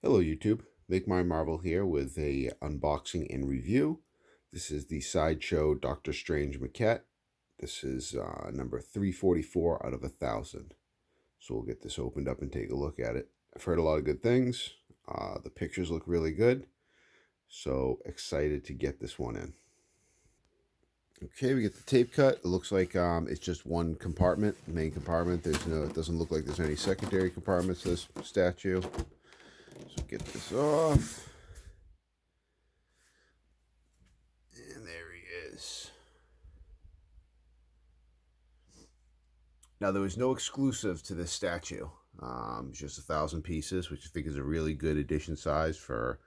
Hello YouTube, Make My Marvel here with a unboxing and review. This is the Sideshow Doctor Strange Maquette. This is number 344 out of 1,000. So we'll get this opened up and take a look at it. I've heard a lot of good things. The pictures look really good. So excited to get this one in. Okay, we get the tape cut. It looks like it's just one compartment, main compartment. It doesn't look like there's any secondary compartments to this statue. So get this off. And there he is. Now, there was no exclusive to this statue. It's just 1,000 pieces, which I think is a really good edition size for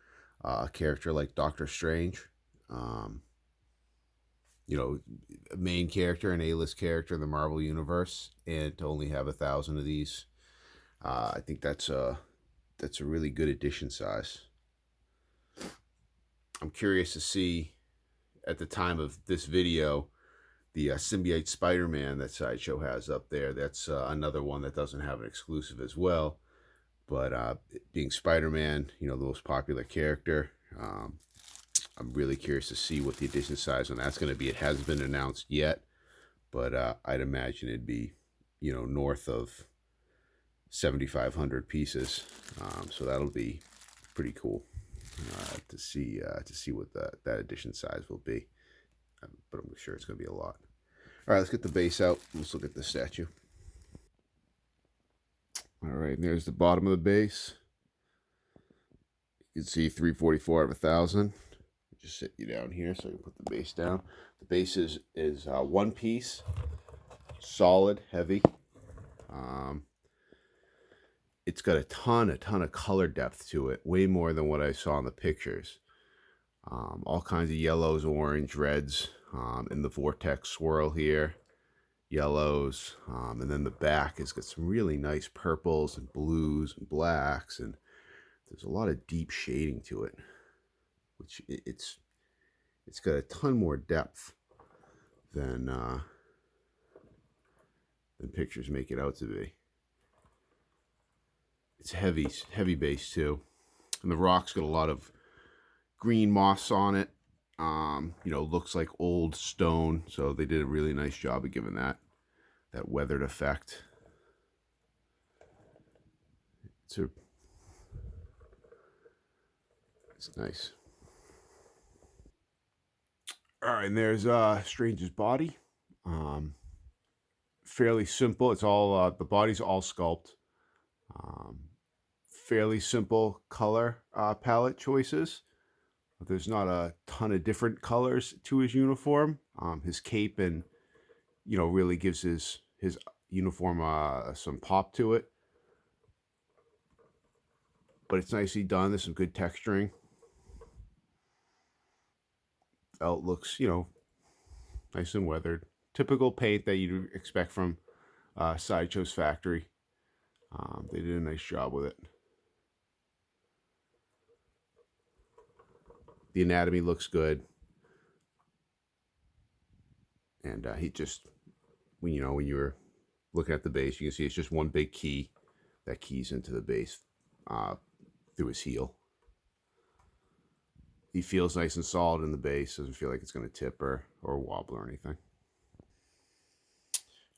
a character like Doctor Strange. Um, a main character, an A-list character in the Marvel Universe, and to only have 1,000 of these, I think that's a really good edition size. I'm curious to see at the time of this video the symbiote Spider-Man that Sideshow has up there. That's another one that doesn't have an exclusive as well. But being Spider-Man, the most popular character, I'm really curious to see what the edition size on that's going to be. It hasn't been announced yet, but I'd imagine it'd be, north of 7,500 pieces. So that'll be pretty cool to see what that edition size will be. But I'm sure it's going to be a lot. All right, let's get the base out. Let's look at the statue. All right, and there's the bottom of the base. You can see 344 out of 1,000. Just sit you down here so I can put the base down. The base is one piece, solid, heavy. It's got a ton of color depth to it, way more than what I saw in the pictures. All kinds of yellows, orange, reds, in the vortex swirl here, yellows, and then the back has got some really nice purples and blues and blacks, and there's a lot of deep shading to it, which it's got a ton more depth than pictures make it out to be. It's heavy base too, and the rock's got a lot of green moss on it. Looks like old stone, so they did a really nice job of giving that weathered effect. It's nice. All right, and there's Strange's body. Fairly simple. It's all the body's all sculpt. Fairly simple color palette choices. There's not a ton of different colors to his uniform. His cape and really gives his uniform some pop to it. But it's nicely done. There's some good texturing. Felt looks nice and weathered. Typical paint that you'd expect from Sideshow's factory. They did a nice job with it. The anatomy looks good, and he just when you're looking at the base, you can see it's just one big key that keys into the base through his heel. He feels nice and solid in the base. Doesn't feel like it's going to tip or wobble or anything.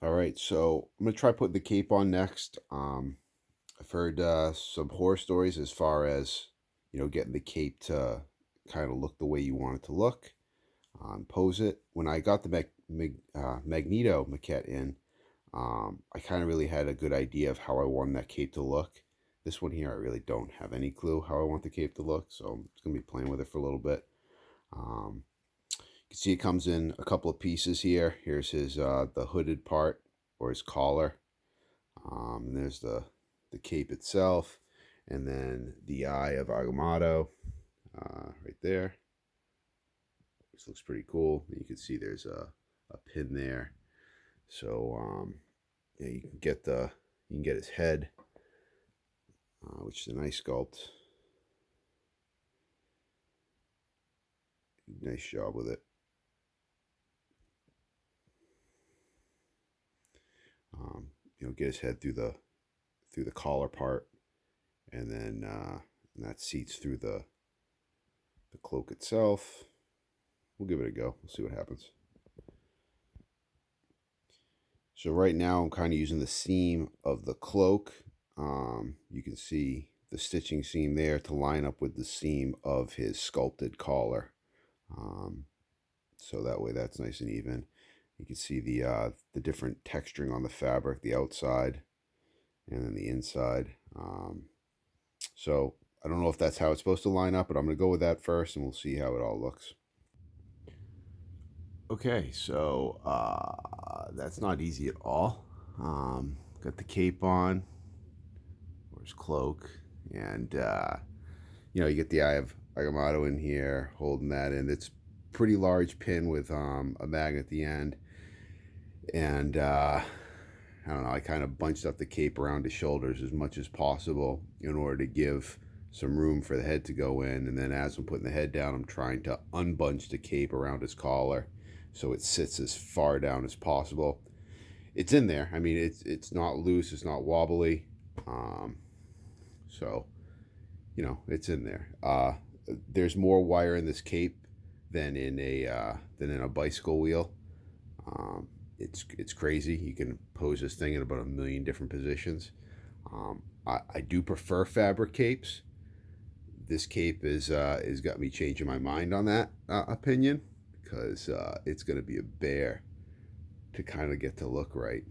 All right, so I'm going to try putting the cape on next. I've heard some horror stories as far as getting the cape to kind of look the way you want it to look. Pose it. When I got the Magneto maquette in, I kind of really had a good idea of how I want that cape to look. This one here, I really don't have any clue how I want the cape to look, so I'm just going to be playing with it for a little bit. You can see it comes in a couple of pieces here. Here's his the hooded part, or his collar. And there's the cape itself, and then the eye of Agamotto right there. This looks pretty cool. You can see there's a pin there. So yeah, you can get his head, which is a nice sculpt. Nice job with it. Get his head through the collar part, and then and that seats through the cloak itself. We'll give it a go. We'll see what happens. So right now I'm kind of using the seam of the cloak. You can see the stitching seam there to line up with the seam of his sculpted collar. So that way that's nice and even. You can see the different texturing on the fabric, the outside and then the inside. So I don't know if that's how it's supposed to line up, but I'm going to go with that first and we'll see how it all looks. Okay, so that's not easy at all. Got the cape on, or his cloak, and you get the Eye of Agamotto in here, holding that in. It's pretty large pin with a magnet at the end, and I don't know, I kind of bunched up the cape around his shoulders as much as possible in order to give some room for the head to go in. And then as I'm putting the head down, I'm trying to unbunch the cape around his collar so it sits as far down as possible. It's in there. I mean, it's not loose, it's not wobbly. So, it's in there. There's more wire in this cape than in a bicycle wheel. It's crazy. You can pose this thing in about a million different positions. I do prefer fabric capes. This cape is got me changing my mind on that opinion, because it's going to be a bear to kind of get to look right.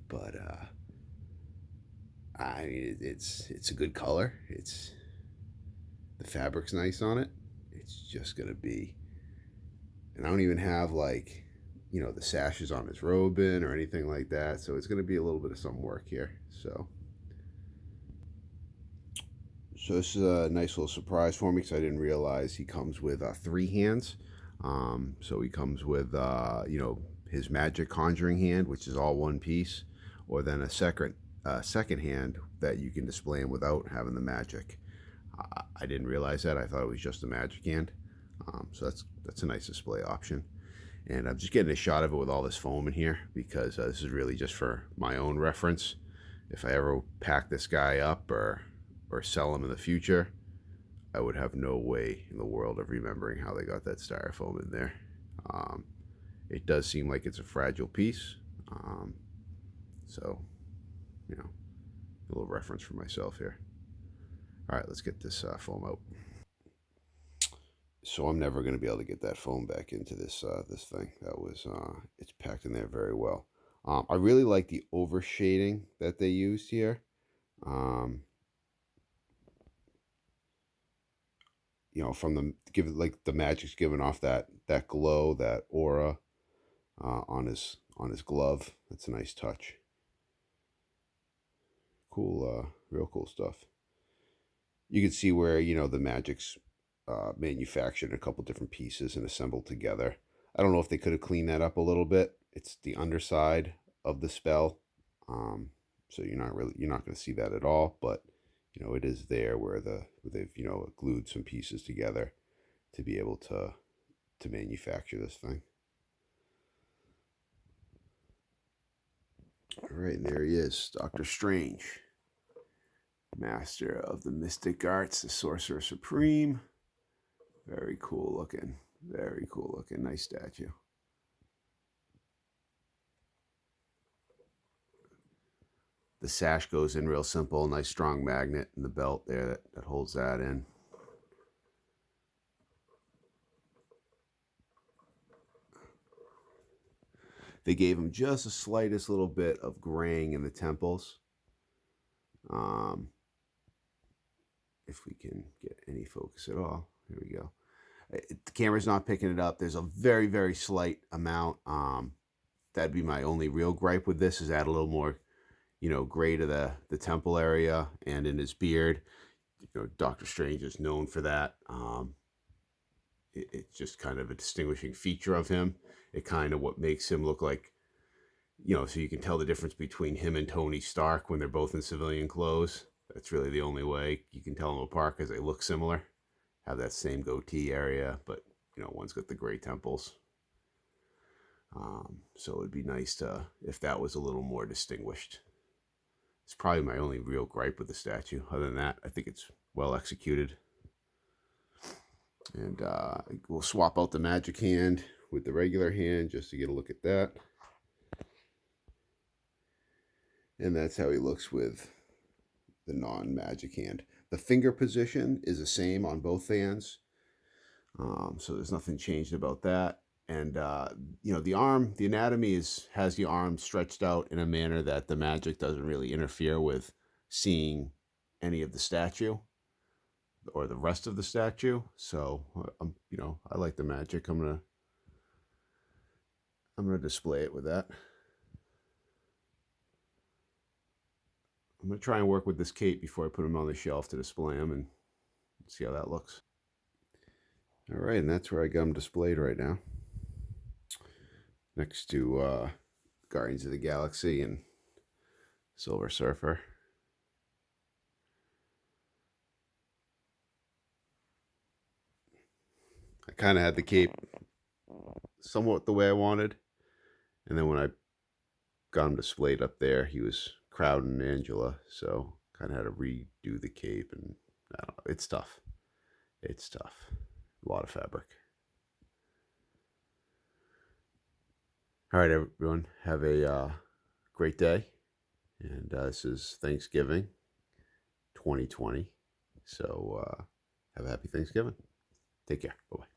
But I mean, it's a good color. The fabric's nice on it. It's just going to be, and I don't even have like the sashes on his robe in or anything like that. So it's going to be a little bit of some work here. So this is a nice little surprise for me, because I didn't realize he comes with 3 hands. So he comes with his magic conjuring hand, which is all one piece, or then a second hand that you can display him without having the magic. I didn't realize that. I thought it was just the magic hand. So that's a nice display option. And I'm just getting a shot of it with all this foam in here, because this is really just for my own reference. If I ever pack this guy up or sell him in the future, I would have no way in the world of remembering how they got that styrofoam in there. It does seem like it's a fragile piece. So, a little reference for myself here. All right, let's get this foam out. So I'm never going to be able to get that foam back into this thing. That was it's packed in there very well. I really like the overshading that they used here. From the magic's giving off that glow, that aura on his glove. That's a nice touch. Cool, real cool stuff. You can see where the magic's manufactured in a couple different pieces and assembled together. I don't know if they could have cleaned that up a little bit. It's the underside of the spell, so you're not going to see that at all. But it is there where they've glued some pieces together to be able to manufacture this thing. All right, and there he is, Dr. Strange, master of the mystic arts, the sorcerer supreme. Very cool looking. Very cool looking. Nice statue. The sash goes in real simple. Nice strong magnet in the belt there that holds that in. They gave him just the slightest little bit of graying in the temples. If we can get any focus at all. Here we go. The camera's not picking it up. There's a very, very slight amount. That'd be my only real gripe with this, is add a little more, gray to the temple area and in his beard. Dr. Strange is known for that. It's just kind of a distinguishing feature of him. It kind of what makes him look like, so you can tell the difference between him and Tony Stark when they're both in civilian clothes. That's really the only way you can tell them apart, because they look similar. Have that same goatee area, but one's got the gray temples. So it'd be nice if that was a little more distinguished. It's probably my only real gripe with the statue. Other than that, I think it's well executed. And we'll swap out the magic hand with the regular hand just to get a look at that. And that's how he looks with the non-magic hand. The finger position is the same on both hands. So there's nothing changed about that. And, the arm, the anatomy has the arm stretched out in a manner that the magic doesn't really interfere with seeing any of the statue or the rest of the statue. So, I like the magic. I'm gonna display it with that. I'm gonna try and work with this cape before I put him on the shelf to display him and see how that looks. All right, and that's where I got him displayed right now, next to Guardians of the Galaxy and Silver Surfer. I kind of had the cape somewhat the way I wanted, and then when I got him displayed up there, he was crowding Angela, so kind of had to redo the cape, and I don't know, it's tough. It's tough. A lot of fabric. All right, everyone, have a great day. And this is Thanksgiving 2020. So have a happy Thanksgiving. Take care. Bye-bye.